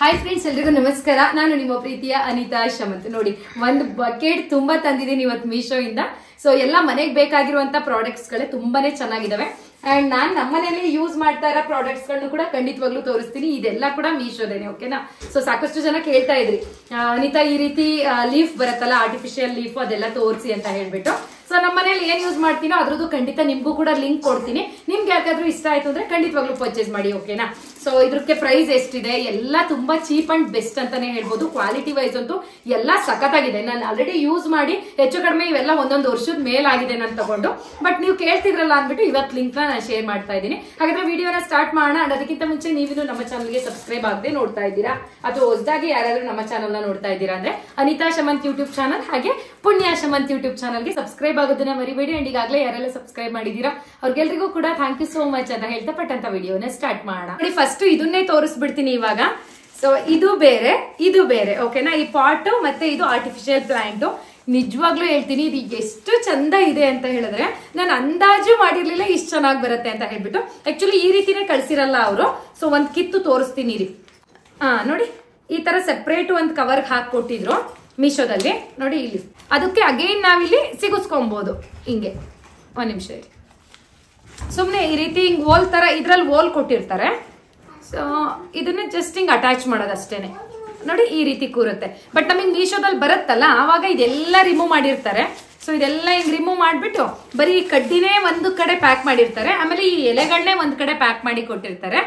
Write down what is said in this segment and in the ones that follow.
Hi friends, ಎಲ್ರಿಗೂ ನಮಸ್ಕಾರ. ನಾನು ನಿಮ್ಮ ಪ್ರೀತಿಯ ಅನಿತಾ ಶಮಂತ್. ನೋಡಿ, ಒಂದು ಬಕೆಟ್ ತುಂಬಾ ತಂದಿದ್ದೀನಿ ಇವತ್ತು ಮೀಶೋ ಇಂದ. ಸೊ ಎಲ್ಲ ಮನೆಗೆ ಬೇಕಾಗಿರುವಂತ ಪ್ರಾಡಕ್ಟ್ಸ್ ಗಳೇ ತುಂಬಾನೇ ಚೆನ್ನಾಗಿದಾವೆ. ಅಂಡ್ ನಾನ್ ನಮ್ಮನೇಲಿ ಯೂಸ್ ಮಾಡ್ತಾ ಇರೋ ಪ್ರಾಡಕ್ಟ್ಸ್ ಗಳನ್ನು ಕೂಡ ಖಂಡಿತವಾಗ್ಲೂ ತೋರಿಸ್ತೀನಿ. ಇದೆಲ್ಲ ಕೂಡ ಮೀಶೋದೇನೆ, ಓಕೆನಾ? ಸೊ ಸಾಕಷ್ಟು ಜನ ಕೇಳ್ತಾ ಇದ್ರಿ, ಅನಿತಾ ಈ ರೀತಿ ಲೀಫ್ ಬರುತ್ತಲ್ಲ, ಆರ್ಟಿಫಿಷಿಯಲ್ ಲೀಫ್, ಅದೆಲ್ಲ ತೋರಿಸಿ ಅಂತ ಹೇಳ್ಬಿಟ್ಟು. ಸೊ ನಮ್ಮ ಮನೇಲಿ ಏನ್ ಯೂಸ್ ಮಾಡ್ತೀನೋ ಅದ್ರದ್ದು ಖಂಡಿತ ನಿಮ್ಗೂ ಕೂಡ ಲಿಂಕ್ ಕೊಡ್ತೀನಿ. ನಿಮ್ಗೆ ಯಾಕಾದ್ರೂ ಇಷ್ಟ ಆಯ್ತು ಅಂದ್ರೆ ಖಂಡಿತವಾಗ್ಲೂ ಪರ್ಚೇಸ್ ಮಾಡಿ, ಓಕೆನಾ? ಸೊ ಇದ್ರಕ್ಕೆ ಪ್ರೈಸ್ ಎಷ್ಟಿದೆ, ಎಲ್ಲ ತುಂಬಾ ಚೀಪ್ ಅಂಡ್ ಬೆಸ್ಟ್ ಅಂತಾನೆ ಹೇಳ್ಬೋದು. ಕ್ವಾಲಿಟಿ ವೈಸ್ ಅಂತೂ ಎಲ್ಲ ಸಖತ್ತಾಗಿದೆ. ನಾನು ಆಲ್ರೆಡಿ ಯೂಸ್ ಮಾಡಿ ಹೆಚ್ಚು ಕಡಿಮೆ ಇವೆಲ್ಲ ಒಂದೊಂದು ವರ್ಷದ ಮೇಲಾಗಿದೆ ನಾನು ತಗೊಂಡು. ಬಟ್ ನೀವು ಕೇಳ್ತಿದ್ರಲ್ಲ ಅಂದ್ಬಿಟ್ಟು ಇವತ್ತು ಲಿಂಕ್ ನಾನು ಶೇರ್ ಮಾಡ್ತಾ ಇದ್ದೀನಿ. ಹಾಗಾದ್ರೆ ವಿಡಿಯೋನ ಸ್ಟಾರ್ಟ್ ಮಾಡೋಣ. ಅದಕ್ಕಿಂತ ಮುಂಚೆ ನೀವಿನ್ನು ನಮ್ಮ ಚಾನಲ್ಗೆ ಸಬ್ಸ್ಕ್ರೈಬ್ ಆಗದೆ ನೋಡ್ತಾ ಇದ್ದೀರಾ ಅಥವಾ ಹೊಸದಾಗಿ ಯಾರಾದ್ರೂ ನಮ್ಮ ಚಾನಲ್ ನ ನೋಡ್ತಾ ಇದ್ದೀರಾ ಅಂದ್ರೆ ಅನಿತಾ ಶಮಂತ್ ಯೂಟ್ಯೂಬ್ ಚಾನಲ್ ಹಾಗೆ ಪುಣ್ಯ ಶಮಂತ್ ಯೂಟ್ಯೂಬ್ ಚಾನಲ್ಗೆ ಸಬ್ಸ್ಕ್ರೈಬ್ ಆಗೋದನ್ನ ಮರಿಬೇಡಿ. ಅಂಡ್ ಈಗಾಗಲೇ ಯಾರೆಲ್ಲ ಸಬ್ಸ್ಕ್ರೈಬ್ ಮಾಡಿದೀರಾ ಅವ್ರಿಗೆಲ್ರಿಗೂ ಕೂಡ ಥ್ಯಾಂಕ್ ಯು ಸೋ ಮಚ್ ಅಂತ ಹೇಳ್ತಾ ಪಟ್ಟಂತ ವಿಡಿಯೋನ ಸ್ಟಾರ್ಟ್ ಮಾಡೋಣ. ನೋಡಿ, ಫಸ್ಟ್ ಇದನ್ನೇ ತೋರಿಸ್ಬಿಡ್ತೀನಿ ಇವಾಗ. ಸೊ ಇದು ಬೇರೆ, ಇದು ಬೇರೆ, ಓಕೆನಾ? ಈ ಪಾಟ್ ಮತ್ತೆ ಇದು ಆರ್ಟಿಫಿಷಿಯಲ್ ಪ್ಲಾಂಟ್. ನಿಜವಾಗ್ಲೂ ಹೇಳ್ತೀನಿ, ಇದು ಎಷ್ಟು ಚಂದ ಇದೆ ಅಂತ ಹೇಳಿದ್ರೆ ನಾನು ಅಂದಾಜು ಮಾಡಿರ್ಲಿಲ್ಲ ಇಷ್ಟು ಚೆನ್ನಾಗಿ ಬರುತ್ತೆ ಅಂತ ಹೇಳ್ಬಿಟ್ಟು. ಆಕ್ಚುಲಿ ಈ ರೀತಿನೇ ಕಳ್ಸಿರಲ್ಲ ಅವರು. ಸೊ ಒಂದ್ ಕಿತ್ತು ತೋರಿಸ್ತೀನಿ ರೀ. ನೋಡಿ, ಈ ತರ ಸೆಪರೇಟ್ ಒಂದ್ ಕವರ್ ಹಾಕೊಟ್ಟಿದ್ರು ಮೀಶೋದಲ್ಲಿ. ನೋಡಿ ಇಲ್ಲಿ, ಅದಕ್ಕೆ ಅಗೇನ್ ನಾವಿಲ್ಲಿ ಸಿಗಿಸ್ಕೊಬಹುದು. ಹಿಂಗೆ ಒಂದ್ ನಿಮಿಷ ಸುಮ್ನೆ ಈ ರೀತಿ ಹಿಂಗ್ ಓಲ್ ತರ ಇದ್ರಲ್ಲಿ ಓಲ್ ಕೊಟ್ಟಿರ್ತಾರೆ. ಸೊ ಇದನ್ನ ಜಸ್ಟ್ ಹಿಂಗ್ ಅಟ್ಯಾಚ್ ಮಾಡೋದಷ್ಟೇನೆ. ನೋಡಿ, ಈ ರೀತಿ ಕೂರುತ್ತೆ. ಬಟ್ ನಮಗೆ ಮೀಶೋದಲ್ಲಿ ಬರುತ್ತಲ್ಲ, ಆವಾಗ ಇದೆಲ್ಲ ರಿಮೂವ್ ಮಾಡಿರ್ತಾರೆ. ಸೊ ಇದೆಲ್ಲ ಹಿಂಗ್ ರಿಮೂವ್ ಮಾಡ್ಬಿಟ್ಟು ಬರೀ ಕಡ್ಡಿನೇ ಒಂದು ಕಡೆ ಪ್ಯಾಕ್ ಮಾಡಿರ್ತಾರೆ, ಆಮೇಲೆ ಈ ಎಲೆಗಳನ್ನೇ ಒಂದ್ ಕಡೆ ಪ್ಯಾಕ್ ಮಾಡಿ ಕೊಟ್ಟಿರ್ತಾರೆ.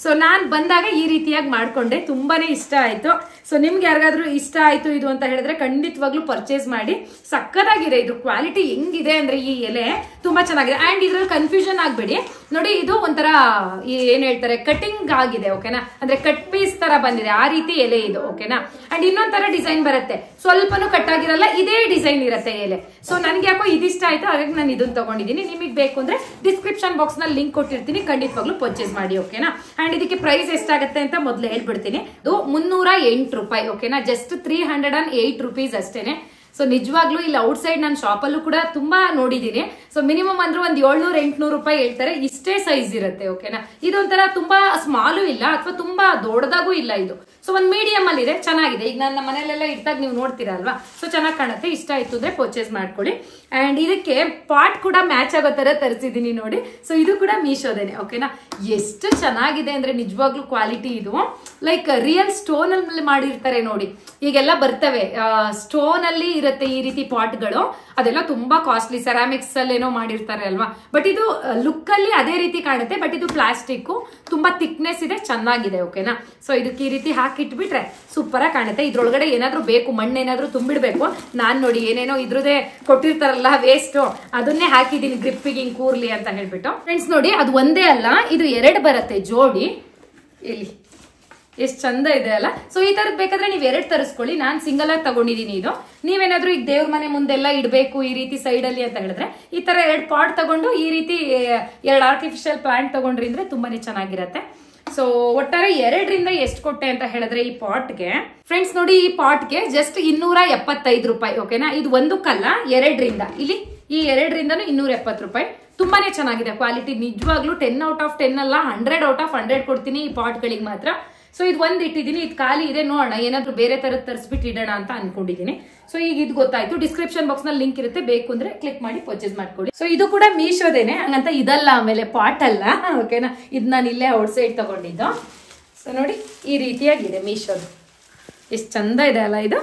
ಸೊ ನಾನ್ ಬಂದಾಗ ಈ ರೀತಿಯಾಗಿ ಮಾಡ್ಕೊಂಡೆ, ತುಂಬಾನೇ ಇಷ್ಟ ಆಯ್ತು. ಸೊ ನಿಮ್ಗೆ ಯಾರಿಗಾದ್ರೂ ಇಷ್ಟ ಆಯ್ತು ಇದು ಅಂತ ಹೇಳಿದ್ರೆ ಖಂಡಿತವಾಗ್ಲೂ ಪರ್ಚೇಸ್ ಮಾಡಿ. ಸಕ್ಕತ್ತಾಗಿದೆ. ಇದು ಕ್ವಾಲಿಟಿ ಹೆಂಗಿದೆ ಅಂದ್ರೆ ಈ ಎಲೆ ತುಂಬಾ ಚೆನ್ನಾಗಿದೆ. ಅಂಡ್ ಇದ್ರಲ್ಲಿ ಕನ್ಫ್ಯೂಷನ್ ಆಗ್ಬೇಡಿ. ನೋಡಿ, ಇದು ಒಂಥರ ಏನ್ ಹೇಳ್ತಾರೆ, ಕಟಿಂಗ್ ಆಗಿದೆ, ಓಕೆನಾ? ಅಂದ್ರೆ ಕಟ್ ಪೀಸ್ ತರ ಬಂದಿದೆ, ಆ ರೀತಿ ಎಲೆ ಇದು, ಓಕೆನಾ? ಅಂಡ್ ಇನ್ನೊಂದ್ ಡಿಸೈನ್ ಬರುತ್ತೆ, ಸ್ವಲ್ಪನೂ ಕಟ್ ಆಗಿರಲ್ಲ, ಇದೇ ಡಿಸೈನ್ ಇರುತ್ತೆ ಎಲೆ. ಸೊ ನನ್ಗೆ ಯಾಕೋ ಇದಿಷ್ಟ ಆಯ್ತು, ಹಾಗಾಗಿ ನಾನು ಇದನ್ನ ತಗೊಂಡಿದ್ದೀನಿ. ನಿಮಗೆ ಬೇಕು ಅಂದ್ರೆ ಡಿಸ್ಕ್ರಿಪ್ಷನ್ ಬಾಕ್ಸ್ ನಲ್ಲಿ ಲಿಂಕ್ ಕೊಟ್ಟಿರ್ತೀನಿ, ಖಂಡಿತವಾಗ್ಲೂ ಪರ್ಚೇಸ್ ಮಾಡಿ, ಓಕೆನಾ? ಅಂಡ್ ಇದಕ್ಕೆ ಪ್ರೈಸ್ ಎಷ್ಟಾಗುತ್ತೆ ಅಂತ ಮೊದಲು ಹೇಳ್ಬಿಡ್ತೀನಿ. ಇದು 308 ರೂಪಾಯಿ, ಓಕೆನಾ? ಜಸ್ಟ್ 308 ರುಪೀಸ್ ಅಷ್ಟೇನೆ. ಸೊ ನಿಜವಾಗ್ಲೂ ಇಲ್ಲಿ ಔಟ್ ಸೈಡ್ ನಾನು ಶಾಪಲ್ಲೂ ಕೂಡ ತುಂಬಾ ನೋಡಿದೀನಿ. ಸೊ ಮಿನಿಮಮ್ ಅಂದ್ರೆ ಒಂದ್ 700-800 ರೂಪಾಯಿ ಹೇಳ್ತಾರೆ. ಇಷ್ಟೇ ಸೈಜ್ ಇರುತ್ತೆ, ಓಕೆನಾ? ಇದೊಂಥರ ತುಂಬಾ ಸ್ಮಾಲು ಇಲ್ಲ ಅಥವಾ ತುಂಬಾ ದೊಡ್ಡದಾಗೂ ಇಲ್ಲ. ಇದು ಸೊ ಒಂದ್ ಮೀಡಿಯಂ ಅಲ್ಲಿ ಇದೆ, ಚೆನ್ನಾಗಿದೆ. ಈಗ ನನ್ನ ಮನೇಲೆಲ್ಲ ಇಟ್ಟಾಗ ನೀವು ನೋಡ್ತೀರಾ ಅಲ್ವಾ? ಸೊ ಚೆನ್ನಾಗಿ ಕಾಣುತ್ತೆ. ಇಷ್ಟ ಆಯ್ತು ಅಂದ್ರೆ ಪರ್ಚೇಸ್ ಮಾಡ್ಕೊಳ್ಳಿ. ಅಂಡ್ ಇದಕ್ಕೆ ಪಾಟ್ ಕೂಡ ಮ್ಯಾಚ್ ಆಗೋ ತರ ತರಿಸಿದೀನಿ ನೋಡಿ. ಸೊ ಇದು ಕೂಡ ಮೀಶೋದೇನೆ, ಓಕೆನಾ? ಎಷ್ಟು ಚೆನ್ನಾಗಿದೆ ಅಂದ್ರೆ ನಿಜವಾಗ್ಲೂ ಕ್ವಾಲಿಟಿ ಇದು ಲೈಕ್ ರಿಯಲ್ ಸ್ಟೋನ್ ಅಲ್ಲಿ ಮಾಡಿರ್ತಾರೆ ನೋಡಿ. ಈಗೆಲ್ಲ ಬರ್ತವೆ ಸ್ಟೋನ್ ಅಲ್ಲಿ ಇರುತ್ತೆ ಈ ರೀತಿ ಪಾಟ್ಗಳು, ಅದೆಲ್ಲ ತುಂಬಾ ಕಾಸ್ಟ್ಲಿ, ಸೆರಾಮಿಕ್ಸ್ ಅಲ್ಲಿ ಏನೋ ಮಾಡಿರ್ತಾರೆ ಅಲ್ವಾ? ಬಟ್ ಇದು ಲುಕ್ ಅಲ್ಲಿ ಅದೇ ರೀತಿ ಕಾಣುತ್ತೆ. ಬಟ್ ಇದು ಪ್ಲಾಸ್ಟಿಕ್, ತುಂಬಾ ಥಿಕ್ನೆಸ್ ಇದೆ, ಚೆನ್ನಾಗಿದೆ, ಓಕೆನಾ? ಸೊ ಇದಕ್ಕೆ ಈ ರೀತಿ ಹಾಕಿಟ್ಬಿಟ್ರೆ ಸೂಪರ್ ಆಗಿ ಕಾಣುತ್ತೆ. ಇದ್ರೊಳಗಡೆ ಏನಾದ್ರೂ ಬೇಕು, ಮಣ್ಣೇನಾದ್ರೂ ತುಂಬಿಡ್ಬೇಕು. ನಾನ್ ನೋಡಿ ಏನೇನೋ ಇದ್ರದೇ ಕೊಟ್ಟಿರ್ತಾರಲ್ಲ ವೇಸ್ಟ್, ಅದನ್ನೇ ಹಾಕಿದೀನಿ ಗ್ರಿಪ್ಪಿಗೆ ಹಿಂಗ್ ಕೂರ್ಲಿ ಅಂತ ಹೇಳ್ಬಿಟ್ಟು. ಫ್ರೆಂಡ್ಸ್ ನೋಡಿ, ಅದು ಒಂದೇ ಅಲ್ಲ, ಇದು 2 ಬರುತ್ತೆ ಜೋಡಿ. ಇಲ್ಲಿ ಎಷ್ಟು ಚಂದ ಇದೆ ಅಲ್ಲ? ಸೊ ಈ ತರದ್ ಬೇಕಾದ್ರೆ ನೀವ್ 2 ತರಿಸ್ಕೊಳ್ಳಿ. ನಾನ್ ಸಿಂಗಲ್ ಆಗಿ ತಗೊಂಡಿದೀನಿ. ಇದು ನೀವೇನಾದ್ರೂ ಈಗ ದೇವ್ರ ಮನೆ ಮುಂದೆಲ್ಲ ಇಡ್ಬೇಕು ಈ ರೀತಿ ಸೈಡ್ ಅಲ್ಲಿ ಅಂತ ಹೇಳಿದ್ರೆ ಈ ತರ 2 ಪಾಟ್ ತಗೊಂಡು ಈ ರೀತಿ 2 ಆರ್ಟಿಫಿಷಿಯಲ್ ಪ್ಲಾಂಟ್ ತಗೊಂಡ್ರಿ ಅಂದ್ರೆ ತುಂಬಾನೇ ಚೆನ್ನಾಗಿರತ್ತೆ. ಸೊ ಒಟ್ಟಾರೆ 2ರಿಂದ ಎಷ್ಟು ಕೊಟ್ಟೆ ಅಂತ ಹೇಳಿದ್ರೆ ಈ ಪಾಟ್ಗೆ, ಫ್ರೆಂಡ್ಸ್ ನೋಡಿ, ಈ ಪಾಟ್ಗೆ ಜಸ್ಟ್ 275 ರೂಪಾಯಿ, ಓಕೆನಾ? ಇದು ಒಂದಕ್ಕಲ್ಲ, 2ರಿಂದ, ಇಲ್ಲಿ ಈ 2ರಿಂದನೂ 270 ರೂಪಾಯಿ. ತುಂಬಾನೇ ಚೆನ್ನಾಗಿದೆ ಕ್ವಾಲಿಟಿ. ನಿಜವಾಗ್ಲೂ 10 ಔಟ್ ಆಫ್ 10 ಅಲ್ಲ, 100 ಔಟ್ ಆಫ್ 100 ಕೊಡ್ತೀನಿ ಈ ಪಾಟ್ ಗಳಿಗೆ ಮಾತ್ರ. ಸೊ ಇದು ಒಂದ್ ಇಟ್ಟಿದ್ದೀನಿ, ಇದು ಖಾಲಿ ಇದೆ, ನೋಡೋಣ ಏನಾದ್ರು ಬೇರೆ ತರದ್ ತರಿಸ್ಬಿಟ್ಟು ಇಡೋಣ ಅಂತ ಅನ್ಕೊಂಡಿದೀನಿ. ಸೊ ಈಗ ಇದು ಗೊತ್ತಾಯ್ತು. ಡಿಸ್ಕ್ರಿಪ್ಷನ್ ಬಾಕ್ಸ್ ನಲ್ಲಿ ಲಿಂಕ್ ಇರುತ್ತೆ, ಬೇಕು ಅಂದ್ರೆ ಕ್ಲಿಕ್ ಮಾಡಿ ಪರ್ಚೇಸ್ ಮಾಡ್ಕೊಳ್ಳಿ. ಸೊ ಇದು ಕೂಡ ಮೀಶೋದೇನೆ, ಹಂಗಂತ ಇದಲ್ಲ, ಆಮೇಲೆ ಪಾಟ್ ಅಲ್ಲ, ಓಕೆನಾ? ಇದು ನಾನು ಇಲ್ಲೇ ಔಟ್ ಸೈಡ್ ತಗೊಂಡಿದ್ದು. ಸೊ ನೋಡಿ, ಈ ರೀತಿಯಾಗಿದೆ ಮೀಶೋದು. ಎಷ್ಟು ಚಂದ ಇದೆ ಅಲ್ಲ ಇದು?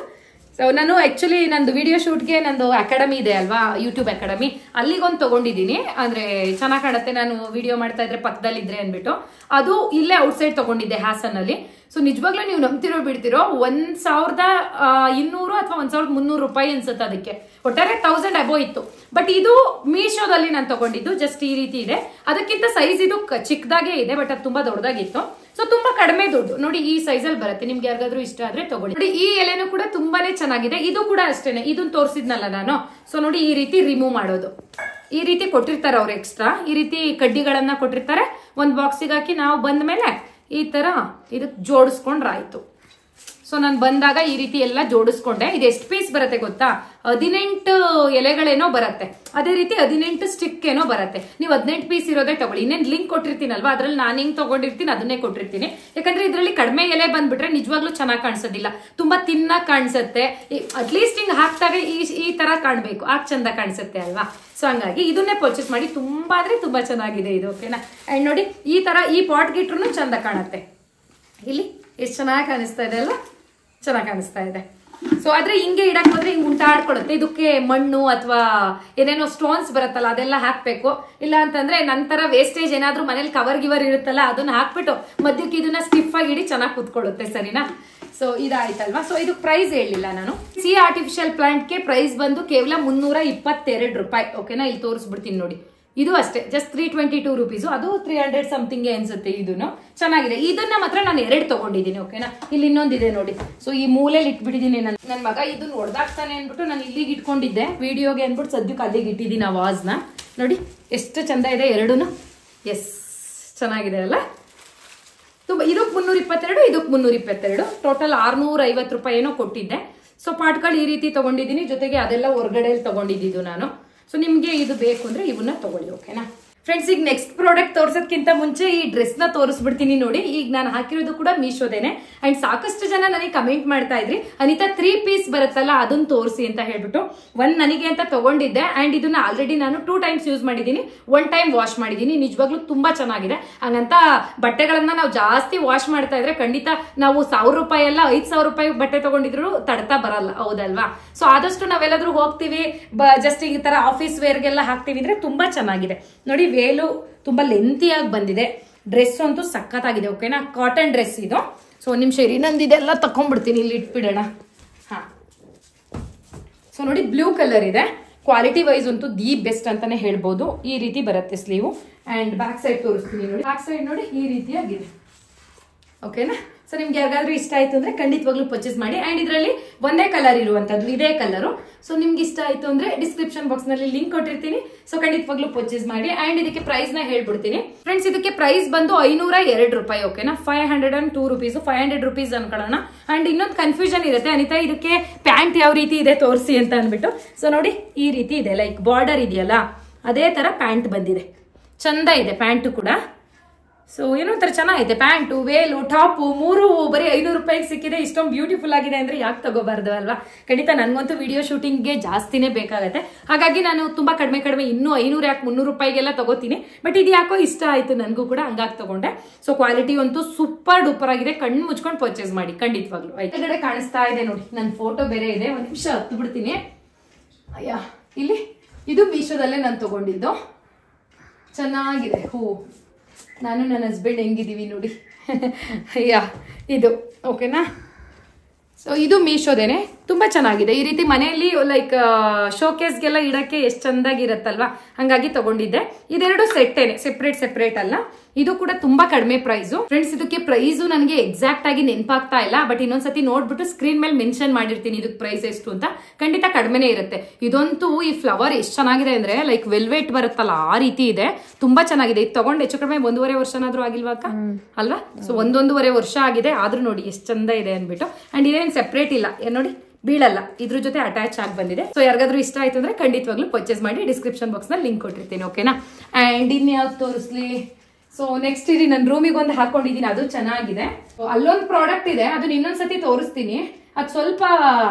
ಸೊ ನಾನು ಆಕ್ಚುಲಿ ನಂದು ವಿಡಿಯೋ ಶೂಟ್ಗೆ ನಂದು ಅಕಾಡೆಮಿ ಇದೆ ಅಲ್ವಾ, ಯೂಟ್ಯೂಬ್ ಅಕಾಡೆಮಿ, ಅಲ್ಲಿಗೊಂದು ತಗೊಂಡಿದ್ದೀನಿ. ಅಂದ್ರೆ ಚೆನ್ನಾಗಿ ಕಾಣುತ್ತೆ, ನಾನು ವಿಡಿಯೋ ಮಾಡ್ತಾ ಇದ್ರೆ ಪಕ್ಕದಲ್ಲಿ ಇದ್ರೆ ಅನ್ಬಿಟ್ಟು ಅದು ಇಲ್ಲೇ ಔಟ್ ಸೈಡ್ ತಗೊಂಡಿದ್ದೆ ಹಾಸನಲ್ಲಿ. ಸೊ ನಿಜವಾಗ್ಲೂ ನೀವು ನಂಬ್ತಿರೋ ಬಿಡ್ತಿರೋ 1200 ಅಥವಾ 1300 ರೂಪಾಯಿ ಅನ್ಸುತ್ತೆ ಅದಕ್ಕೆ. ಒಟ್ಟಾರೆ 1000 ಅಬೋ ಇತ್ತು. ಬಟ್ ಇದು ಮೀಶೋದಲ್ಲಿ ನಾನು ತಗೊಂಡಿದ್ದು. ಜಸ್ಟ್ ಈ ರೀತಿ ಇದೆ, ಅದಕ್ಕಿಂತ ಸೈಜ್ ಇದು ಚಿಕ್ಕದಾಗೆ ಇದೆ, ಬಟ್ ಅದು ತುಂಬಾ ದೊಡ್ಡದಾಗಿತ್ತು. ಸೊ ತುಂಬಾ ಕಡಿಮೆ ದುಡ್ಡು. ನೋಡಿ, ಈ ಸೈಜ್ ಅಲ್ಲಿ ಬರುತ್ತೆ. ನಿಮ್ಗೆ ಯಾರಿಗಾದ್ರೂ ಇಷ್ಟ ಆದ್ರೆ ತಗೊಳ್ಳಿ. ನೋಡಿ, ಈ ಎಲೆನೂ ಕೂಡ ತುಂಬಾನೇ ಚೆನ್ನಾಗಿದೆ. ಇದು ಕೂಡ ಅಷ್ಟೇನೆ, ಇದನ್ನ ತೋರಿಸಿದ್ನಲ್ಲ ನಾನು. ಸೊ ನೋಡಿ, ಈ ರೀತಿ ರಿಮೂವ್ ಮಾಡೋದು, ಈ ರೀತಿ ಕೊಟ್ಟಿರ್ತಾರೆ ಅವ್ರು ಎಕ್ಸ್ಟ್ರಾ. ಈ ರೀತಿ ಕಡ್ಡಿಗಳನ್ನ ಕೊಟ್ಟಿರ್ತಾರೆ, ಒಂದ್ ಬಾಕ್ಸಿಗೆ ಹಾಕಿ ನಾವು ಬಂದ ಮೇಲೆ ಈ ತರ ಇದಕ್ ಜೋಡಿಸ್ಕೊಂಡ್ರಾಯ್ತು. ಸೊ ನಾನು ಬಂದಾಗ ಈ ರೀತಿ ಎಲ್ಲ ಜೋಡಿಸ್ಕೊಂಡೆ. ಇದು ಎಷ್ಟು ಪೀಸ್ ಬರುತ್ತೆ ಗೊತ್ತಾ, 18 ಎಲೆಗಳೇನೋ ಬರುತ್ತೆ, ಅದೇ ರೀತಿ 18 ಸ್ಟಿಕ್ ಏನೋ ಬರುತ್ತೆ. ನೀವು 18 ಪೀಸ್ ಇರೋದೇ ತಗೊಳ್ಳಿ. ಇನ್ನೇನು ಲಿಂಕ್ ಕೊಟ್ಟಿರ್ತೀನಲ್ವಾ, ಅದ್ರಲ್ಲಿ ನಾನು ಹೆಂಗ್ ತಗೊಂಡಿರ್ತೀನಿ ಅದನ್ನೇ ಕೊಟ್ಟಿರ್ತೀನಿ. ಯಾಕಂದ್ರೆ ಇದರಲ್ಲಿ ಕಡಿಮೆ ಎಲೆ ಬಂದ್ಬಿಟ್ರೆ ನಿಜವಾಗ್ಲೂ ಚೆನ್ನಾಗಿ ಕಾಣಿಸೋದಿಲ್ಲ, ತುಂಬಾ ತಿನ್ನಾಗಿ ಕಾಣಿಸುತ್ತೆ. ಅಟ್ಲೀಸ್ಟ್ ಹಿಂಗ್ ಹಾಕ್ದಾಗ ಈ ತರ ಕಾಣ್ಬೇಕು, ಆಗ ಚಂದ ಕಾಣಿಸುತ್ತೆ ಅಲ್ವಾ. ಸೊ ಹಂಗಾಗಿ ಇದನ್ನೇ ಪರ್ಚೇಸ್ ಮಾಡಿ. ತುಂಬಾ ಅಂದ್ರೆ ತುಂಬಾ ಚೆನ್ನಾಗಿದೆ ಇದು, ಓಕೆನಾ. ಅಂಡ್ ನೋಡಿ ಈ ತರ ಈ ಪಾಟ್ ಗಿಟ್ರು ಚಂದ ಕಾಣುತ್ತೆ. ಇಲ್ಲಿ ಎಷ್ಟು ಚೆನ್ನಾಗಿ ಕಾಣಿಸ್ತಾ ಇದೆ ಅಲ್ವಾ, ಚೆನ್ನಾಗಿ ಕಾಣಿಸ್ತಾ ಇದೆ. ಸೊ ಆದ್ರೆ ಹಿಂಗೆ ಇಡಕ್ ಹೋದ್ರೆ ಹಿಂಗ್ ಉಂಟಾಡ್ಕೊಡುತ್ತೆ. ಇದಕ್ಕೆ ಮಣ್ಣು ಅಥವಾ ಏನೇನೋ ಸ್ಟೋನ್ಸ್ ಬರುತ್ತಲ್ಲ ಅದೆಲ್ಲ ಹಾಕ್ಬೇಕು. ಇಲ್ಲ ಅಂತಂದ್ರೆ ನಂತರ ವೇಸ್ಟೇಜ್ ಏನಾದ್ರೂ ಮನೇಲಿ ಕವರ್ ಗಿವರ್ ಇರುತ್ತಲ್ಲ ಅದನ್ನ ಹಾಕ್ಬಿಟ್ಟು ಮಧ್ಯಕ್ಕೆ ಇದನ್ನ ಸ್ಟಿಫ್ ಆಗಿ ಇಡಿ, ಚೆನ್ನಾಗಿ ಕುತ್ಕೊಳ್ಳುತ್ತೆ. ಸರಿನಾ. ಸೊ ಇದಾಯ್ತಲ್ವಾ. ಸೊ ಇದು ಪ್ರೈಸ್ ಹೇಳಿಲ್ಲ ನಾನು. ಸಿ ಆರ್ಟಿಫಿಷಿಯಲ್ ಪ್ಲಾಂಟ್ಗೆ ಪ್ರೈಸ್ ಬಂದು ಕೇವಲ 322 ರೂಪಾಯಿ. ಓಕೆನಾ, ಇಲ್ಲಿ ತೋರಿಸ್ಬಿಡ್ತೀನಿ ನೋಡಿ. ಇದು ಅಷ್ಟೇ, ಜಸ್ಟ್ 322 ರುಪೀಸ್. ಅದು 300 ಸಮಥಿಂಗ್ ಅನ್ಸುತ್ತೆ. ಇದನ್ನು ಚೆನ್ನಾಗಿದೆ. ಇದನ್ನ ಮಾತ್ರ ನಾನು 2 ತಗೊಂಡಿದ್ದೀನಿ. ಓಕೆನಾ, ಇಲ್ಲಿ ಇನ್ನೊಂದಿದೆ ನೋಡಿ. ಸೊ ಈ ಮೂಲೆಯಲ್ಲಿ ಇಟ್ಬಿಟ್ಟಿದ್ದೀನಿ. ನನ್ನ ಮಗ ಇದನ್ನ ಹೊಡೆದಾಕ್ತಾನೆ ಅನ್ಬಿಟ್ಟು ನಾನು ಇಲ್ಲಿಗೆ ಇಟ್ಕೊಂಡಿದ್ದೆ ವಿಡಿಯೋಗೆ ಅನ್ಬಿಟ್ಟು ಸದ್ಯಕ್ಕೆ ಅಲ್ಲಿಗೆ ಇಟ್ಟಿದ್ದೀನಿ ಆ ವಾಸ್ನ. ನೋಡಿ ಎಷ್ಟು ಚಂದ ಇದೆ ಎರಡೂನು. ಎಸ್, ಚೆನ್ನಾಗಿದೆ ಅಲ್ಲ. ತುಂಬ. ಇದಕ್ಕೆ 322, ಇದಕ್ಕೆ 322, ಟೋಟಲ್ 650 ರೂಪಾಯಿ ಏನೋ ಕೊಟ್ಟಿದ್ದೆ. ಸೊ ಪಾಟ್ಗಳು ಈ ರೀತಿ ತಗೊಂಡಿದ್ದೀನಿ, ಜೊತೆಗೆ ಅದೆಲ್ಲ ಹೊರಗಡೆಯಲ್ಲಿ ತಗೊಂಡಿದ್ದು ನಾನು. ಸೊ ನಿಮ್ಗೆ ಇದು ಬೇಕು ಅಂದ್ರೆ ಇವನ್ನ ತಗೊಳ್ಳಿ. ಓಕೆನಾ ಫ್ರೆಂಡ್ಸ್, ಈಗ ನೆಕ್ಸ್ಟ್ ಪ್ರಾಡಕ್ಟ್ ತೋರ್ಸೋದಕ್ಕಿಂತ ಮುಂಚೆ ಈ ಡ್ರೆಸ್ ನ ತೋರಿಸ್ಬಿಡ್ತೀನಿ ನೋಡಿ. ಈಗ ನಾನು ಹಾಕಿರೋದು ಕೂಡ ಮೀಶೋದೇನೆ. ಅಂಡ್ ಸಾಕಷ್ಟು ಜನ ನನಗೆ ಕಮೆಂಟ್ ಮಾಡ್ತಾ ಇದ್ರಿ, ಅನಿತಾ 3 ಪೀಸ್ ಬರುತ್ತಲ್ಲ ಅದನ್ನ ತೋರಿಸಿ ಅಂತ ಹೇಳ್ಬಿಟ್ಟು. 1 ನನಗೆ ಅಂತ ತಗೊಂಡಿದ್ದೆ. ಅಂಡ್ ಇದನ್ನ ಆಲ್ರೆಡಿ ನಾನು 2 ಟೈಮ್ಸ್ ಯೂಸ್ ಮಾಡಿದ್ದೀನಿ, 1 ಟೈಮ್ ವಾಶ್ ಮಾಡಿದ್ದೀನಿ. ನಿಜವಾಗ್ಲೂ ತುಂಬಾ ಚೆನ್ನಾಗಿದೆ. ಹಂಗಂತ ಬಟ್ಟೆಗಳನ್ನ ನಾವು ಜಾಸ್ತಿ ವಾಶ್ ಮಾಡ್ತಾ ಇದ್ರೆ ಖಂಡಿತ ನಾವು 1000 ರೂಪಾಯಿ ಎಲ್ಲ 5000 ರೂಪಾಯಿ ಬಟ್ಟೆ ತಗೊಂಡಿದ್ರು ತಡ್ತಾ ಬರಲ್ಲ, ಹೌದಲ್ವಾ. ಸೊ ಆದಷ್ಟು ನಾವೆಲ್ಲಾದ್ರೂ ಹೋಗ್ತೀವಿ, ಜಸ್ಟ್ ಈ ತರ ಆಫೀಸ್ ವೇರ್ಗೆಲ್ಲ ಹಾಕ್ತಿವಿ ಅಂದ್ರೆ ತುಂಬಾ ಚೆನ್ನಾಗಿದೆ ನೋಡಿ. ವೇಲು ತುಂಬಾ ಲೆಂತಿಯಾಗಿ ಬಂದಿದೆ. ಡ್ರೆಸ್ ಅಂತೂ ಸಖತ್ತಾಗಿದೆ. ಓಕೆನಾ, ಕಾಟನ್ ಡ್ರೆಸ್ ಇದು. ಸೊ ನಿಮಿಷ ಇನ್ನೊಂದಿದೆಲ್ಲ ತಕೊಂಡ್ಬಿಡ್ತೀನಿ, ಇಲ್ಲಿ ಇಟ್ಬಿಡೋಣ. ಹಾ, ಸೊ ನೋಡಿ ಬ್ಲೂ ಕಲರ್ ಇದೆ. ಕ್ವಾಲಿಟಿ ವೈಸ್ ಅಂತೂ ದಿ ಬೆಸ್ಟ್ ಅಂತಾನೆ ಹೇಳ್ಬೋದು. ಈ ರೀತಿ ಬರುತ್ತೆ ಸ್ಲೀವು. ಅಂಡ್ ಬ್ಯಾಕ್ ಸೈಡ್ ತೋರಿಸ್ತೀನಿ ನೋಡಿ. ಬ್ಯಾಕ್ ಸೈಡ್ ನೋಡಿ ಈ ರೀತಿಯಾಗಿದೆ. ಓಕೆನಾ. ಸೊ ನಿಮ್ಗೆ ಯಾರಿಗಾದ್ರೂ ಇಷ್ಟ ಆಯ್ತು ಅಂದ್ರೆ ಖಂಡಿತವಾಗ್ಲೂ ಪರ್ಚೇಸ್ ಮಾಡಿ. ಅಂಡ್ ಇದರಲ್ಲಿ ಒಂದೇ ಕಲರ್ ಇರುವಂತದ್ದು, ಇದೇ ಕಲರು. ಸೊ ನಿಮ್ಗೆ ಇಷ್ಟ ಆಯ್ತು ಅಂದ್ರೆ ಡಿಸ್ಕ್ರಿಪ್ಷನ್ ಬಾಕ್ಸ್ ನಲ್ಲಿ ಲಿಂಕ್ ಕೊಟ್ಟಿರ್ತೀನಿ. ಸೊ ಖಂಡಿತವಾಗ್ಲೂ ಪರ್ಚೇಸ್ ಮಾಡಿ. ಅಂಡ್ ಇದಕ್ಕೆ ಪ್ರೈಸ್ ನ ಹೇಳ್ಬಿಡ್ತೀನಿ ಫ್ರೆಂಡ್ಸ್. ಇದಕ್ಕೆ ಪ್ರೈಸ್ ಬಂದು 502 ರೂಪಾಯಿ. ಓಕೆನಾ, 502 ರುಪೀಸ್, 500 ರುಪೀಸ್ ಅನ್ಕೊಳ್ಳೋಣ. ಅಂಡ್ ಇನ್ನೊಂದು ಕನ್ಫ್ಯೂಷನ್ ಇರುತ್ತೆ, ಅನಿತಾ ಇದಕ್ಕೆ ಪ್ಯಾಂಟ್ ಯಾವ ರೀತಿ ಇದೆ ತೋರಿಸಿ ಅಂತ ಅನ್ಬಿಟ್ಟು. ಸೊ ನೋಡಿ ಈ ರೀತಿ ಇದೆ, ಲೈಕ್ ಬಾರ್ಡರ್ ಇದೆಯಲ್ಲ ಅದೇ ತರ ಪ್ಯಾಂಟ್ ಬಂದಿದೆ. ಚಂದ ಇದೆ ಪ್ಯಾಂಟು ಕೂಡ. ಸೊ ಏನೋ ಒಂಥರ ಚೆನ್ನಾಗಿದೆ ಪ್ಯಾಂಟು, ವೇಲು, ಟಾಪು 3 ಬರೀ 500 ರೂಪಾಯಿಗೆ ಸಿಕ್ಕಿದೆ. ಇಷ್ಟೊಂದು ಬ್ಯೂಟಿಫುಲ್ ಆಗಿದೆ ಅಂದ್ರೆ ಯಾಕೆ ತಗೋಬಾರ್ದು ಅಲ್ವಾ. ಖಂಡಿತ ನನ್ಗಂತೂ ವಿಡಿಯೋ ಶೂಟಿಂಗ್ಗೆ ಜಾಸ್ತಿನೇ ಬೇಕಾಗತ್ತೆ. ಹಾಗಾಗಿ ನಾನು ತುಂಬಾ ಕಡಿಮೆ ಇನ್ನೂ 500 ಯಾಕೆ 300 ರೂಪಾಯಿಗೆಲ್ಲ ತಗೋತೀನಿ. ಬಟ್ ಇದು ಯಾಕೋ ಇಷ್ಟ ಆಯ್ತು ನನಗೂ ಕೂಡ, ಹಂಗಾಗಿ ತಗೊಂಡೆ. ಸೊ ಕ್ವಾಲಿಟಿ ಅಂತೂ ಸೂಪರ್ ಡೂಪರ್ ಆಗಿದೆ. ಕಣ್ಣು ಮುಚ್ಕೊಂಡು ಪರ್ಚೇಸ್ ಮಾಡಿ ಖಂಡಿತವಾಗ್ಲು. ಕೆಳಗಡೆ ಕಾಣಿಸ್ತಾ ಇದೆ ನೋಡಿ, ನನ್ನ ಫೋಟೋ ಬೇರೆ ಇದೆ. 1 ನಿಮಿಷ ಹತ್ತು ಬಿಡ್ತೀನಿ. ಅಯ್ಯ, ಇಲ್ಲಿ ಇದು ಮೀಶೋದಲ್ಲೇ ನಾನು ತಗೊಂಡಿದ್ದು. ಚೆನ್ನಾಗಿದೆ ಹೂ. ನಾನು ನನ್ನ ಹಸ್ಬೆಂಡ್ ಹೆಂಗಿದ್ದೀವಿ ನೋಡಿ. ಅಯ್ಯ, ಇದು ಓಕೆನಾ. ಸೊ ಇದು ಮೀಶೋದೇನೆ, ತುಂಬಾ ಚೆನ್ನಾಗಿದೆ. ಈ ರೀತಿ ಮನೆಯಲ್ಲಿ ಲೈಕ್ ಶೋಕೇಸ್ಗೆಲ್ಲ ಇಡಕ್ಕೆ ಎಷ್ಟು ಚಂದಾಗಿರತ್ತಲ್ವಾ, ಹಂಗಾಗಿ ತಗೊಂಡಿದ್ದೆ. ಇದೆರಡು ಸೆಟ್ಟೇನೆ, ಸೆಪ್ರೇಟ್ ಅಲ್ಲ. ಇದು ಕೂಡ ತುಂಬಾ ಕಡಿಮೆ ಪ್ರೈಸು ಫ್ರೆಂಡ್ಸ್. ಇದಕ್ಕೆ ಪ್ರೈಸು ನನಗೆ ಎಕ್ಸಾಕ್ಟ್ ಆಗಿ ನೆನಪಾಗ್ತಾ ಇಲ್ಲ, ಬಟ್ ಇನ್ನೊಂದ್ಸತಿ ನೋಡ್ಬಿಟ್ಟು ಸ್ಕ್ರೀನ್ ಮೇಲೆ ಮೆನ್ಷನ್ ಮಾಡಿರ್ತೀನಿ ಇದಕ್ಕೆ ಪ್ರೈಸ್ ಎಷ್ಟು ಅಂತ. ಖಂಡಿತ ಕಡಿಮೆನೇ ಇರುತ್ತೆ. ಇದಂತೂ ಈ ಫ್ಲವರ್ ಎಷ್ಟು ಚೆನ್ನಾಗಿದೆ ಅಂದ್ರೆ ಲೈಕ್ ವೆಲ್ವೆಟ್ ಬರುತ್ತಲ್ಲ ಆ ರೀತಿ ಇದೆ. ತುಂಬಾ ಚೆನ್ನಾಗಿದೆ. ಇದು ತಗೊಂಡು ಹೆಚ್ಚು ಕಡಿಮೆ 1.5 ವರ್ಷನಾದ್ರೂ ಆಗಿಲ್ವಾ ಅಕ್ಕ ಅಲ್ವಾ. ಸೊ 1.5 ವರ್ಷ ಆಗಿದೆ, ಆದ್ರೂ ನೋಡಿ ಎಷ್ಟು ಚಂದ ಇದೆ ಅನ್ಬಿಟ್ಟು. ಅಂಡ್ ಇದೇನು ಸೆಪ್ರೇಟ್ ಇಲ್ಲ ನೋಡಿ, ಬೀಳಲ್ಲ, ಇದ್ರ ಜೊತೆ ಅಟ್ಯಾಚ್ ಆಗಿ ಬಂದಿದೆ. ಸೊ ಯಾರಿಗಾದ್ರೂ ಇಷ್ಟ ಆಯ್ತು ಅಂದ್ರೆ ಖಂಡಿತವಾಗ್ಲೂ ಪರ್ಚೇಸ್ ಮಾಡಿ. ಡಿಸ್ಕ್ರಿಪ್ಷನ್ ಬಾಕ್ಸ್ ನಲ್ಲಿ ಲಿಂಕ್ ಕೊಟ್ಟಿರ್ತೀನಿ. ಓಕೆನಾ. ಅಂಡ್ ಇನ್ಯಾವ್ದು ತೋರಿಸ್ಲಿ. ಸೊ ನೆಕ್ಸ್ಟ್ ಇಲ್ಲಿ ನನ್ನ ರೂಮಿಗೆ ಒಂದು ಹಾಕೊಂಡಿದ್ದೀನಿ, ಅದು ಚೆನ್ನಾಗಿದೆ. ಅಲ್ಲೊಂದು ಪ್ರಾಡಕ್ಟ್ ಇದೆ, ಅದನ್ನ ಇನ್ನೊಂದ್ಸತಿ ತೋರಿಸ್ತೀನಿ. ಅದು ಸ್ವಲ್ಪ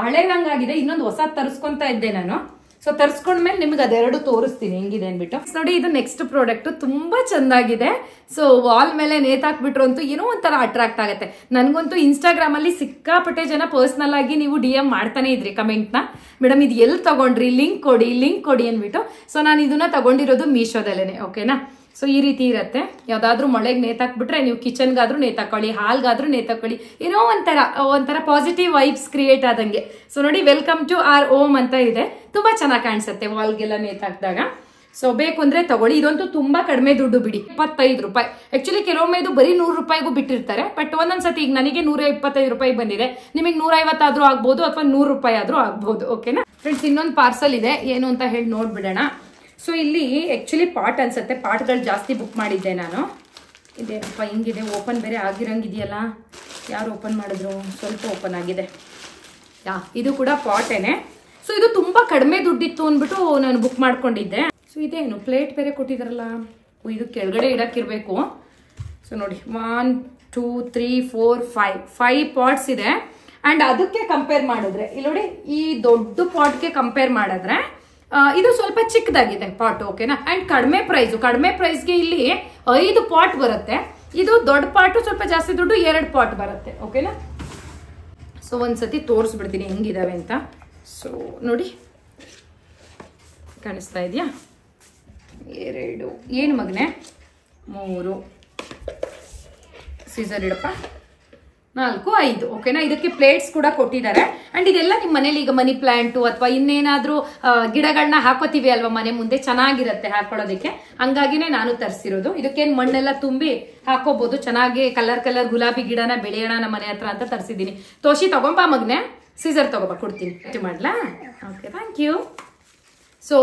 ಹಳೇದಂಗಾಗಿದೆ, ಇನ್ನೊಂದು ಹೊಸ ತರಿಸ್ಕೊಂತ ಇದ್ದೆ ನಾನು. ಸೊ ತರ್ಸ್ಕೊಂಡ್ಮೇಲೆ ನಿಮ್ಗೆ ಅದೆರಡು ತೋರಿಸ್ತೀನಿ ಹೆಂಗಿದೆ ಅನ್ಬಿಟ್ಟು. ನೋಡಿ ಇದು ನೆಕ್ಸ್ಟ್ ಪ್ರಾಡಕ್ಟ್, ತುಂಬಾ ಚೆನ್ನಾಗಿದೆ. ಸೊ ವಾಲ್ ಮೇಲೆ ನೇತಾಕ್ಬಿಟ್ರು ಅಂತೂ ಏನೋ ಒಂಥರ ಅಟ್ರಾಕ್ಟ್ ಆಗುತ್ತೆ. ನನ್ಗಂತೂ ಇನ್ಸ್ಟಾಗ್ರಾಮ್ ಅಲ್ಲಿ ಸಿಕ್ಕಾಪಟ್ಟೆ ಜನ ಪರ್ಸನಲ್ ಆಗಿ ನೀವು DM ಮಾಡ್ತಾನೆ ಇದ್ರಿ ಕಮೆಂಟ್ ನ, ಮೇಡಮ್ ಇದು ಎಲ್ಲಿ ತಗೊಂಡ್ರಿ, ಲಿಂಕ್ ಕೊಡಿ ಅನ್ಬಿಟ್ಟು. ಸೊ ನಾನು ಇದನ್ನ ತಗೊಂಡಿರೋದು ಮೀಶೋದಲ್ಲೇನೆ. ಓಕೆನಾ. ಸೊ ಈ ರೀತಿ ಇರುತ್ತೆ. ಯಾವ್ದಾದ್ರು ಮೊಳೆಗೆ ನೇತಾಕ್ಬಿಟ್ರೆ ನೀವು ಕಿಚನ್ಗಾದ್ರೂ ನೇತಾಕೊಳ್ಳಿ, ಹಾಲ್ಗಾದ್ರೂ ನೇತಾಕೊಳ್ಳಿ, ಏನೋ ಒಂಥರ ಪಾಸಿಟಿವ್ ವೈಬ್ಸ್ ಕ್ರಿಯೇಟ್ ಆದಂಗೆ. ಸೊ ನೋಡಿ, ವೆಲ್ಕಮ್ ಟು ಆರ್ ಓಮ್ ಅಂತ ಇದೆ. ತುಂಬಾ ಚೆನ್ನಾಗಿ ಕಾಣಿಸುತ್ತೆ ವಾಲ್ಗೆಲ್ಲ ನೇತಾಕ್ದಾಗ. ಸೊ ಬೇಕು ಅಂದ್ರೆ ತಗೊಳ್ಳಿ. ಇದಂತೂ ತುಂಬಾ ಕಡಿಮೆ ದುಡ್ಡು ಬಿಡಿ, 25 ರೂಪಾಯಿ. ಆಕ್ಚುಲಿ ಕೆಲವೊಮ್ಮೆ ಇದು ಬರೀ 100 ರೂಪಾಯಿಗೂ ಬಿಟ್ಟಿರ್ತಾರೆ. ಬಟ್ ಒಂದೊಂದ್ಸತಿ ಈಗ ನನಗೆ 125 ರೂಪಾಯಿ ಬಂದಿದೆ, ನಿಮಗೆ 150 ಆದ್ರೂ ಆಗ್ಬಹುದು ಅಥವಾ 100 ರೂಪಾಯಿ ಆದ್ರೂ ಆಗ್ಬಹುದು. ಓಕೆನಾ ಫ್ರೆಂಡ್ಸ್, ಇನ್ನೊಂದು ಪಾರ್ಸಲ್ ಇದೆ, ಏನು ಅಂತ ಹೇಳಿ ನೋಡ್ಬಿಡೋಣ. ಸೊ ಇಲ್ಲಿ ಆಕ್ಚುಲಿ ಪಾಟ್ ಅನ್ಸುತ್ತೆ, ಪಾಟ್ಗಳು ಜಾಸ್ತಿ ಬುಕ್ ಮಾಡಿದ್ದೆ ನಾನು. ಇದೇನಪ್ಪ ಹಿಂಗಿದೆ, ಓಪನ್ ಬೇರೆ ಆಗಿರಂಗಿದೆಯಲ್ಲ, ಯಾರು ಓಪನ್ ಮಾಡಿದ್ರು? ಸ್ವಲ್ಪ ಓಪನ್ ಆಗಿದೆ. ಇದು ಕೂಡ ಪಾಟೇನೆ. ಸೊ ಇದು ತುಂಬಾ ಕಡಿಮೆ ದುಡ್ಡಿತ್ತು ಅಂದ್ಬಿಟ್ಟು ನಾನು ಬುಕ್ ಮಾಡ್ಕೊಂಡಿದ್ದೆ. ಸೊ ಇದೇನು ಪ್ಲೇಟ್ ಬೇರೆ ಕೊಟ್ಟಿದಾರಲ್ಲ, ಇದು ಕೆಳಗಡೆ ಇಡಕ್ಕಿರ್ಬೇಕು. ಸೊ ನೋಡಿ 1 2 3 4 5 ಪಾಟ್ಸ್ ಇದೆ. ಅಂಡ್ ಅದಕ್ಕೆ ಕಂಪೇರ್ ಮಾಡಿದ್ರೆ ಇಲ್ಲಿ ನೋಡಿ, ಈ ದೊಡ್ಡ ಪಾಟ್ಗೆ ಕಂಪೇರ್ ಮಾಡಿದ್ರೆ ಇದು ಸ್ವಲ್ಪ ಚಿಕ್ಕದಾಗಿದೆ ಪಾಟ್. ಓಕೆನಾ? ಅಂಡ್ ಕಡಿಮೆ ಪ್ರೈಸ್ಗೆ ಇಲ್ಲಿ 5 ಪಾಟ್ ಬರುತ್ತೆ. ಇದು ದೊಡ್ಡ ಪಾಟು ಸ್ವಲ್ಪ ಜಾಸ್ತಿ ದುಡ್ಡು, 2 ಪಾಟ್ ಬರುತ್ತೆ. ಓಕೆನಾ? ಸೊ ಒಂದ್ಸತಿ ತೋರಿಸ್ಬಿಡ್ತೀನಿ ಹೆಂಗಿದಾವೆ ಅಂತ. ಸೊ ನೋಡಿ, ಕಾಣಿಸ್ತಾ ಇದೆಯಾ? 2 ಏನು ಮಗನೆ, 3 ಸೀಸರ್ ಇಡಪ್ಪ, 4 5. ಓಕೆನಾ? ಇದಕ್ಕೆ ಪ್ಲೇಟ್ಸ್ ಕೂಡ ಕೊಟ್ಟಿದ್ದಾರೆ. ಅಂಡ್ ಇದೆಲ್ಲ ನಿಮ್ಮ ಮನೇಲಿ ಈಗ ಮನಿ ಪ್ಲಾಂಟು ಅಥವಾ ಇನ್ನೇನಾದ್ರೂ ಗಿಡಗಳನ್ನ ಹಾಕೋತೀವಿ ಅಲ್ವಾ ಮನೆ ಮುಂದೆ, ಚೆನ್ನಾಗಿರುತ್ತೆ ಹಾಕೊಳ್ಳೋದಕ್ಕೆ. ಹಂಗಾಗಿನೇ ನಾನು ತರಿಸಿರೋದು. ಇದಕ್ಕೇನು ಮಣ್ಣೆಲ್ಲ ತುಂಬಿ ಹಾಕೋಬಹುದು, ಚೆನ್ನಾಗಿ ಕಲರ್ ಗುಲಾಬಿ ಗಿಡನ ಬೆಳೆಯೋಣ ನಮ್ಮ ಮನೆ ಹತ್ರ ಅಂತ ತರಿಸಿದ್ದೀನಿ. ತೋಷಿ ತಗೊಂಬಾ ಮಗ್ನೆ, ಸೀಸರ್ ತಗೋಬಾ, ಕೊಡ್ತೀನಿ. ಮಾಡ್ಲಾ? Okay, thank you. ಸೊ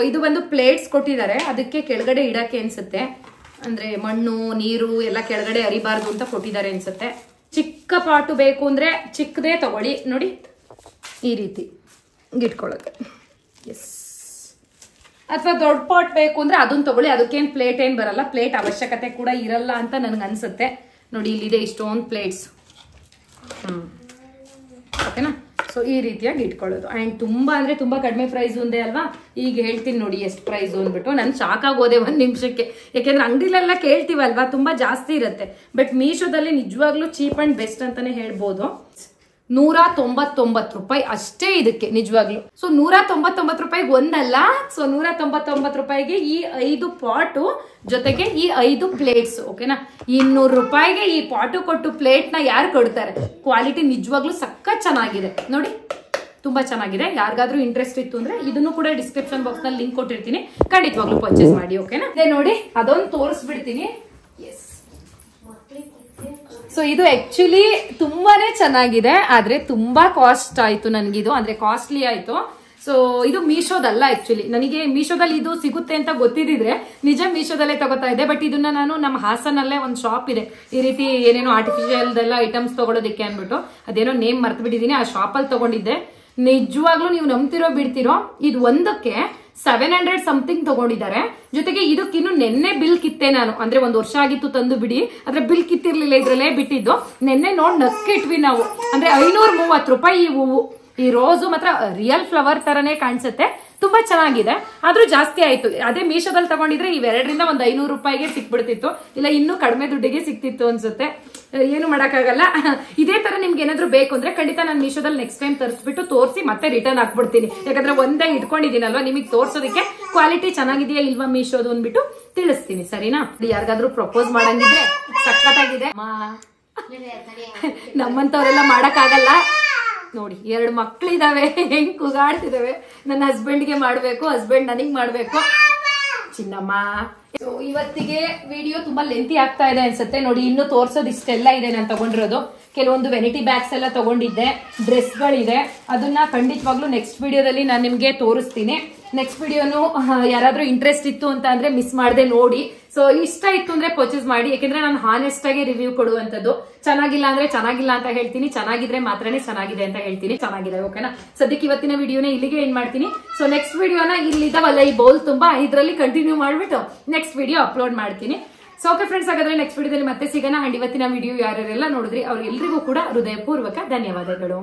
ಇದು ಬಂದು ಪ್ಲೇಟ್ಸ್ ಕೊಟ್ಟಿದ್ದಾರೆ. ಅದಕ್ಕೆ ಕೆಳಗಡೆ ಇಡಕ್ಕೆ ಅನ್ಸುತ್ತೆ, ಅಂದ್ರೆ ಮಣ್ಣು ನೀರು ಎಲ್ಲ ಕೆಳಗಡೆ ಹರಿಬಾರ್ದು ಅಂತ ಕೊಟ್ಟಿದ್ದಾರೆ ಅನ್ಸುತ್ತೆ. ಚಿಕ್ಕ ಪಾಟು ಬೇಕು ಅಂದ್ರೆ ಚಿಕ್ಕದೇ ತಗೊಳ್ಳಿ. ನೋಡಿ ಈ ರೀತಿ ಇಟ್ಕೊಳ್ಳೋದು. ಎಸ್. ಅಥವಾ ದೊಡ್ಡ ಪಾಟ್ ಬೇಕು ಅಂದ್ರೆ ಅದನ್ನ ತಗೊಳ್ಳಿ. ಅದಕ್ಕೇನು ಪ್ಲೇಟ್ ಏನ್ ಬರಲ್ಲ, ಪ್ಲೇಟ್ ಅವಶ್ಯಕತೆ ಕೂಡ ಇರಲ್ಲ ಅಂತ ನನ್ಗೆ ಅನ್ಸುತ್ತೆ. ನೋಡಿ ಇಲ್ಲಿದೆ ಇಷ್ಟೊಂದು ಪ್ಲೇಟ್ಸ್. ಓಕೆನಾ? ಸೊ ಈ ರೀತಿಯಾಗಿ ಇಟ್ಕೊಳ್ಳೋದು. ಅಂಡ್ ತುಂಬಾ ಅಂದ್ರೆ ತುಂಬಾ ಕಡಿಮೆ ಪ್ರೈಸ್ ಒಂದೇ ಅಲ್ವಾ. ಈಗ ಹೇಳ್ತೀನಿ ನೋಡಿ ಎಷ್ಟು ಪ್ರೈಸ್ ಅಂದ್ಬಿಟ್ಟು. ನಾನು ಶಾಕ್ ಆಗೋದೆ 1 ನಿಮಿಷಕ್ಕೆ. ಯಾಕೆಂದ್ರೆ ಅಂಗಡಿಲೆಲ್ಲ ಕೇಳ್ತೀವಲ್ವಾ, ತುಂಬಾ ಜಾಸ್ತಿ ಇರುತ್ತೆ. ಬಟ್ ಮೀಶೋದಲ್ಲಿ ನಿಜವಾಗ್ಲೂ ಚೀಪ್ ಅಂಡ್ ಬೆಸ್ಟ್ ಅಂತಾನೆ ಹೇಳ್ಬೋದು. 199 ರೂಪಾಯಿ ಅಷ್ಟೇ ಇದಕ್ಕೆ ನಿಜವಾಗ್ಲು. ಸೊ 199 ರೂಪಾಯಿಗೆ ಒಂದಲ್ಲ, ಸೊ 199 ರೂಪಾಯಿಗೆ ಈ 5 ಪಾಟು ಜೊತೆಗೆ ಈ 5 ಪ್ಲೇಟ್ಸ್. ಓಕೆನಾ? 200 ರೂಪಾಯಿಗೆ ಈ ಪಾಟು ಕೊಟ್ಟು ಪ್ಲೇಟ್ ನ ಯಾರು ಕೊಡ್ತಾರೆ? ಕ್ವಾಲಿಟಿ ನಿಜವಾಗ್ಲೂ ಸಖತ್ ಚೆನ್ನಾಗಿದೆ ನೋಡಿ, ತುಂಬಾ ಚೆನ್ನಾಗಿದೆ. ಯಾರಿಗಾದ್ರೂ ಇಂಟ್ರೆಸ್ಟ್ ಇತ್ತು ಅಂದ್ರೆ ಇದನ್ನು ಕೂಡ ಡಿಸ್ಕ್ರಿಪ್ಷನ್ ಬಾಕ್ಸ್ ನಲ್ಲಿ ಲಿಂಕ್ ಕೊಟ್ಟಿರ್ತೀನಿ, ಖಂಡಿತವಾಗ್ಲೂ ಪರ್ಚೇಸ್ ಮಾಡಿ. ಓಕೆನಾ? ಇದೇ ನೋಡಿ, ಅದೊಂದು ತೋರಿಸ್ಬಿಡ್ತೀನಿ. ಎಸ್. ಸೊ ಇದು ಆಕ್ಚುಲಿ ತುಂಬಾನೇ ಚೆನ್ನಾಗಿದೆ, ಆದ್ರೆ ತುಂಬಾ ಕಾಸ್ಟ್ ಆಯ್ತು ನನ್ಗಿದು, ಅಂದ್ರೆ ಕಾಸ್ಟ್ಲಿ ಆಯ್ತು. ಸೊ ಇದು ಮೀಶೋದಲ್ಲ ಆಕ್ಚುಲಿ. ನನಗೆ ಮೀಶೋದಲ್ಲಿ ಇದು ಸಿಗುತ್ತೆ ಅಂತ ಗೊತ್ತಿದ್ರೆ ನಿಜ ಮೀಶೋದಲ್ಲೇ ತಗೋತಾ ಇದೆ. ಬಟ್ ಇದನ್ನ ನಾನು ನಮ್ಮ ಹಾಸನಲ್ಲೇ ಒಂದು ಶಾಪ್ ಇದೆ ಈ ರೀತಿ ಏನೇನೋ ಆರ್ಟಿಫಿಷಿಯಲ್ ಐಟಮ್ಸ್ ತಗೊಳೋದಕ್ಕೆ ಅನ್ಬಿಟ್ಟು, ಅದೇನೋ ನೇಮ್ ಮರ್ತು ಬಿಟ್ಟಿದೀನಿ, ಆ ಶಾಪ್ ಅಲ್ಲಿ ತಗೊಂಡಿದ್ದೆ. ನಿಜವಾಗ್ಲೂ ನೀವು ನಂಬ್ತಿರೋ ಬಿಡ್ತಿರೋ, ಇದು ಒಂದಕ್ಕೆ 700 ಸಮಥಿಂಗ್ ತಗೊಂಡಿದ್ದಾರೆ. ಜೊತೆಗೆ ಇದಕ್ಕಿನ್ನು ನೆನ್ನೆ ಬಿಲ್ ಕಿತ್ತೆ ನಾನು, ಅಂದ್ರೆ 1 ವರ್ಷ ಆಗಿತ್ತು ತಂದು ಬಿಡಿ, ಆದ್ರೆ ಬಿಲ್ ಕಿತ್ತಿರ್ಲಿಲ್ಲ, ಇದ್ರಲ್ಲೇ ಬಿಟ್ಟಿದ್ದು. ನೆನ್ನೆ ನೋಡ್ ನಕ್ಕಿಟ್ವಿ ನಾವು. ಅಂದ್ರೆ 530 ರೂಪಾಯಿ ಈ ಹೂವು. ಈ ರೋಸು ಮಾತ್ರ ರಿಯಲ್ ಫ್ಲವರ್ ತರನೇ ಕಾಣಿಸುತ್ತೆ, ತುಂಬಾ ಚೆನ್ನಾಗಿದೆ. ಆದ್ರೂ ಜಾಸ್ತಿ ಆಯ್ತು. ಅದೇ ಮೀಶೋದಲ್ಲಿ ತಗೊಂಡಿದ್ರೆ ಇವೆರಡರಿಂದ ಒಂದು 500 ರೂಪಾಯಿಗೆ ಸಿಕ್ಬಿಡ್ತಿತ್ತು, ಇಲ್ಲ ಇನ್ನೂ ಕಡಿಮೆ ದುಡ್ಡಿಗೆ ಸಿಕ್ತಿತ್ತು ಅನ್ಸುತ್ತೆ. ಏನು ಮಾಡಕ್ಕಾಗಲ್ಲ. ಇದೇ ತರ ನಿಮ್ಗೆ ಏನಾದ್ರು ಬೇಕು ಅಂದ್ರೆ ಖಂಡಿತ ನಾನು ಮೀಶೋದಲ್ಲಿ ನೆಕ್ಸ್ಟ್ ಟೈಮ್ ತರಿಸ್ಬಿಟ್ಟು ತೋರಿಸಿ ಮತ್ತೆ ರಿಟರ್ನ್ ಹಾಕ್ಬಿಡ್ತೀನಿ. ಯಾಕಂದ್ರೆ ಒಂದೇ ಇಟ್ಕೊಂಡಿದ್ದೀನಲ್ವಾ, ನಿಮಗೆ ತೋರ್ಸೋದಕ್ಕೆ ಕ್ವಾಲಿಟಿ ಚೆನ್ನಾಗಿದೆಯಾ ಇಲ್ವಾ ಮೀಶೋದು ಅಂದ್ಬಿಟ್ಟು ತಿಳಿಸ್ತೀನಿ. ಸರಿನಾ? ಯಾರಿಗಾದ್ರೂ ಪ್ರಪೋಸ್ ಮಾಡಂಗಿದ್ರೆ ಸಖತ್ತಾಗಿದೆ. ನಮ್ಮಂತವ್ರೆಲ್ಲ ಮಾಡಕ್ಕಾಗಲ್ಲ. ನೋಡಿ 2 ಮಕ್ಳಿದಾವೆ, ಹೆಂಗ್ ಕೂಗಾಡ್ತಿದಾವೆ. ನನ್ನ ಹಸ್ಬೆಂಡ್ಗೆ ಮಾಡ್ಬೇಕು, ಹಸ್ಬೆಂಡ್ ನನಗ್ ಮಾಡ್ಬೇಕು. ಚಿನ್ನಮ್ಮ, ಇವತ್ತಿಗೆ ವಿಡಿಯೋ ತುಂಬಾ ಲೆಂತಿ ಆಗ್ತಾ ಇದೆ ಅನ್ಸುತ್ತೆ. ನೋಡಿ ಇನ್ನು ತೋರ್ಸೋದು ಇಷ್ಟೆಲ್ಲ ಇದೆ ನಾನು ತಗೊಂಡಿರೋದು. ಕೆಲವೊಂದು ವೆನಿಟಿ ಬ್ಯಾಗ್ಸ್ ಎಲ್ಲ ತಗೊಂಡಿದ್ದೆ, ಡ್ರೆಸ್ಗಳಿದೆ. ಅದನ್ನ ಖಂಡಿತವಾಗ್ಲೂ ನೆಕ್ಸ್ಟ್ ವಿಡಿಯೋದಲ್ಲಿ ನಾನು ನಿಮ್ಗೆ ತೋರಿಸ್ತೀನಿ. ನೆಕ್ಸ್ಟ್ ವಿಡಿಯೋನು ಯಾರಾದ್ರೂ ಇಂಟ್ರೆಸ್ಟ್ ಇತ್ತು ಅಂತ ಅಂದ್ರೆ ಮಿಸ್ ಮಾಡದೆ ನೋಡಿ. ಸೊ ಇಷ್ಟ ಇತ್ತು ಅಂದ್ರೆ ಪರ್ಚೇಸ್ ಮಾಡಿ, ಯಾಕಂದ್ರೆ ನಾನು ಹಾನೆಸ್ಟ್ ಆಗಿ ರಿವ್ಯೂ ಕೊಡುವಂತದ್ದು. ಚೆನ್ನಾಗಿಲ್ಲ ಅಂದ್ರೆ ಚೆನ್ನಾಗಿಲ್ಲ ಅಂತ ಹೇಳ್ತೀನಿ, ಚೆನ್ನಾಗಿದ್ರೆ ಮಾತ್ರನೇ ಚೆನ್ನಾಗಿದೆ ಅಂತ ಹೇಳ್ತೀನಿ. ಚೆನ್ನಾಗಿದೆ. ಓಕೆನಾ? ಸದ್ಯಕ್ಕೆ ಇವತ್ತಿನ ವಿಡಿಯೋನ ಇಲ್ಲಿಗೆ ಎಂಡ್ ಮಾಡ್ತೀನಿ. ಸೊ ನೆಕ್ಸ್ಟ್ ವಿಡಿಯೋನ ಇಲ್ಲಿದ್ದಾವಲ್ಲ ಈ ಬೌಲ್ ತುಂಬಾ, ಇದರಲ್ಲಿ ಕಂಟಿನ್ಯೂ ಮಾಡ್ಬಿಟ್ಟು ನೆಕ್ಸ್ಟ್ ವಿಡಿಯೋ ಅಪ್ಲೋಡ್ ಮಾಡ್ತೀನಿ. ಸೊ ಓಕೆ ಫ್ರೆಂಡ್ಸ್, ಹಾಗಾದ್ರೆ ನೆಕ್ಸ್ಟ್ ವಿಡಿಯೋದಲ್ಲಿ ಮತ್ತೆ ಸಿಗೋಣ. ಅಂಡ್ ಇವತ್ತಿನ ವಿಡಿಯೋ ಯಾರ್ಯಾರೆಲ್ಲ ನೋಡಿದ್ರಿ ಅವ್ರಿಗೆಲ್ಲರಿಗೂ ಕೂಡ ಹೃದಯಪೂರ್ವಕ ಧನ್ಯವಾದಗಳು.